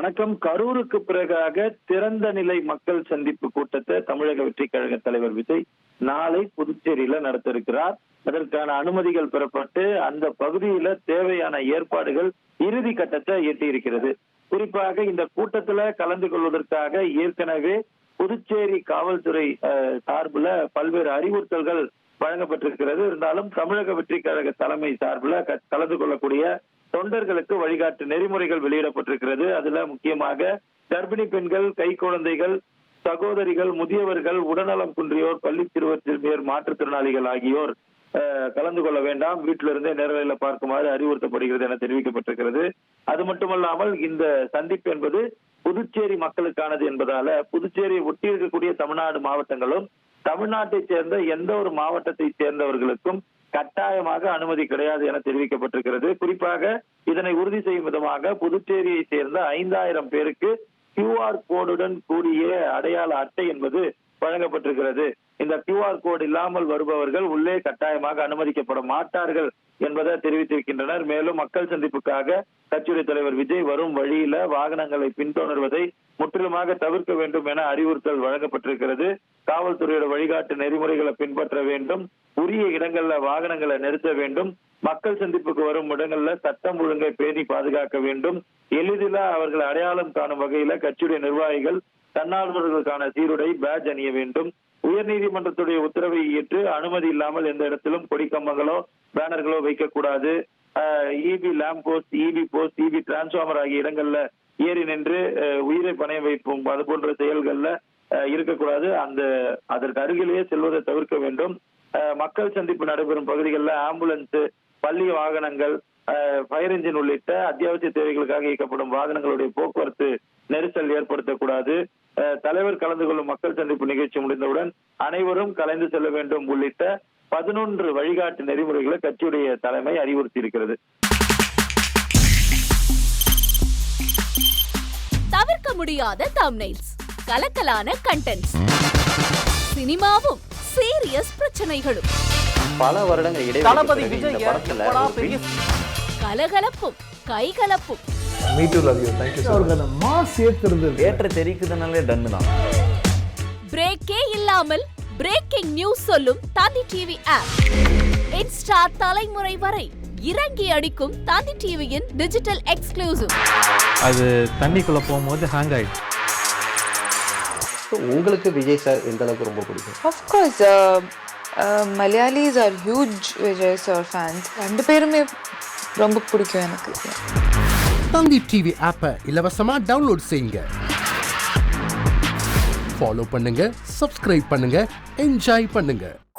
வணக்கம். கரூருக்கு பிறகாக திறந்த நிலை மக்கள் சந்திப்பு கூட்டத்தை தமிழக வெற்றிக் கழக தலைவர் விஜய் நாளை புதுச்சேரியில நடத்த இருக்கிறார். அதற்கான அனுமதிகள் பெறப்பட்டு அந்த பகுதியில தேவையான ஏற்பாடுகள் இறுதி கட்டத்தை எட்டியிருக்கிறது. குறிப்பாக இந்த கூட்டத்துல கலந்து கொள்வதற்காக ஏற்கனவே புதுச்சேரி காவல்துறை சார்புல பல்வேறு அறிவுறுத்தல்கள் வழங்கப்பட்டிருக்கிறது. இருந்தாலும் தமிழக வெற்றிக் கழக தலைமை சார்புல கலந்து கொள்ளக்கூடிய தொண்டர்களுக்கு வழிகாட்டு நெறிமுறைகள் வெளியிடப்பட்டிருக்கிறது. அதுல முக்கியமாக கர்ப்பிணி பெண்கள், கை குழந்தைகள், சகோதரிகள், முதியவர்கள், உடல்நலம் குன்றியோர், பள்ளி சிறுவர், மாற்றுத்திறனாளிகள் ஆகியோர் கலந்து கொள்ள வேண்டாம், வீட்டிலிருந்தே நேரலையில பார்க்குமாறு அறிவுறுத்தப்படுகிறது என தெரிவிக்கப்பட்டிருக்கிறது. அது மட்டுமல்லாமல் இந்த சந்திப்பு என்பது புதுச்சேரி மக்களுக்கானது என்பதால புதுச்சேரியை ஒட்டி இருக்கக்கூடிய தமிழ்நாடு மாவட்டங்களும் தமிழ்நாட்டை சேர்ந்த எந்த ஒரு மாவட்டத்தை சேர்ந்தவர்களுக்கும் கட்டாயமாக அனுமதி கிடையாது என தெரிவிக்கப்பட்டிருக்கிறது. குறிப்பாக இதனை உறுதி செய்யும் விதமாக புதுச்சேரியை சேர்ந்த 5000 பேருக்கு QR கோடுடன் கூடிய அடையாள அட்டை என்பது வழங்கப்பட்டிருக்கிறது. இந்த QR கோடு இல்லாமல் வருபவர்கள் உள்ளே கட்டாயமாக அனுமதிக்கப்பட மாட்டார்கள் என்பதை தெரிவித்திருக்கின்றனர். மேலும் மக்கள் சந்திப்புக்காக கட்சியுடைய தலைவர் விஜய் வரும் வழியில வாகனங்களை பின்தொடர்வதை முற்றிலுமாக தவிர்க்க வேண்டும் என அறிவுறுத்தல் வழங்கப்பட்டிருக்கிறது. காவல்துறையோட வழிகாட்டு நெறிமுறைகளை பின்பற்ற வேண்டும், உரிய இடங்கள்ல வாகனங்களை நிறுத்த வேண்டும், மக்கள் சந்திப்புக்கு வரும் இடங்கள்ல சட்டம் ஒழுங்கை பேணி பாதுகாக்க வேண்டும், எளிதில அவர்கள் அடையாளம் காணும் வகையில கட்சியுடைய நிர்வாகிகள் தன்னார்வலர்களுக்கான சீருடை பேட்ஜ் அணிய வேண்டும், உயர்நீதிமன்றத்துடைய உத்தரவை ஏற்று அனுமதி இல்லாமல் எந்த இடத்திலும் கொடிக்கம்பங்களோ பேனர்களோ வைக்கக்கூடாது, EB lamp post, EB post, EB transformer ஆகிய இடங்கள்ல ஏறி நின்று உயிரை பணைய வைப்போம் அது போன்ற செயல்கள்ல இருக்கக்கூடாது. அதற்கு அருகிலேயே செல்வதை தவிர்க்க வேண்டும். மக்கள் சந்திப்பு நடைபெறும் பகுதிகளில் ஆம்புலன்ஸ், பள்ளி வாகனங்கள், ஃபயர் இன்ஜின் உள்ளிட்ட அத்தியாவசிய தேவைகளுக்காக இயக்கப்படும் வாகனங்களுடைய போக்குவரத்து நெரிசல் ஏற்படுத்தக்கூடாது. தலைவர் கலந்து கொள்ளும் மக்கள் சந்திப்பு நிகழ்ச்சி முடிந்தவுடன் அனைவரும் கலைந்து செல்ல வேண்டும் உள்ளிட்ட 11 வழிகாட்டு நெறிமுறைகளை கட்சியுடைய தலைமை அறிவுறுத்தி இருக்கிறது. தவிர்க்க முடியாத தம்ப்நெயில்ஸ், கலக்கலான கண்டென்ட்ஸ், சினிமாவும் சீரியஸ் பிரச்சனைகளும், பல வருடங்கள் தளபதி விஜய் கலகலப்பும் கைகலப்பும், me too love you thank you அவர்கள் மாஸ் ஏற்ற தெரிக்குதுனாலே டன் தான். பிரேக்கே இல்லாமல் பிரேக்கிங் நியூஸ் சொல்லும் தந்தி டிவி ஆப். இன்ஸ்டா தலைமுறை வரை இறங்கி அடிக்கும் தந்தி டிவியின் டிஜிட்டல் எக்ஸ்க்ளூசிவ். அது தண்ணிக்குள்ள போகும்போது ஹேங் ஆயிடுச்சு. உங்களுக்கு விஜய் சார் எந்த அளவுக்கு ரொம்ப பிடிக்கும்? Of course, Malayalis are huge Vijay sir fans. ரெண்டு பேருமே ரொம்ப பிடிக்கும் எனக்கு. தந்தி டிவி ஆப்பை இலவசமா டவுன்லோட் செய்யுங்க. ஃபாலோ பண்ணுங்க, சப்ஸ்கிரைப் பண்ணுங்க, என்ஜாய் பண்ணுங்க.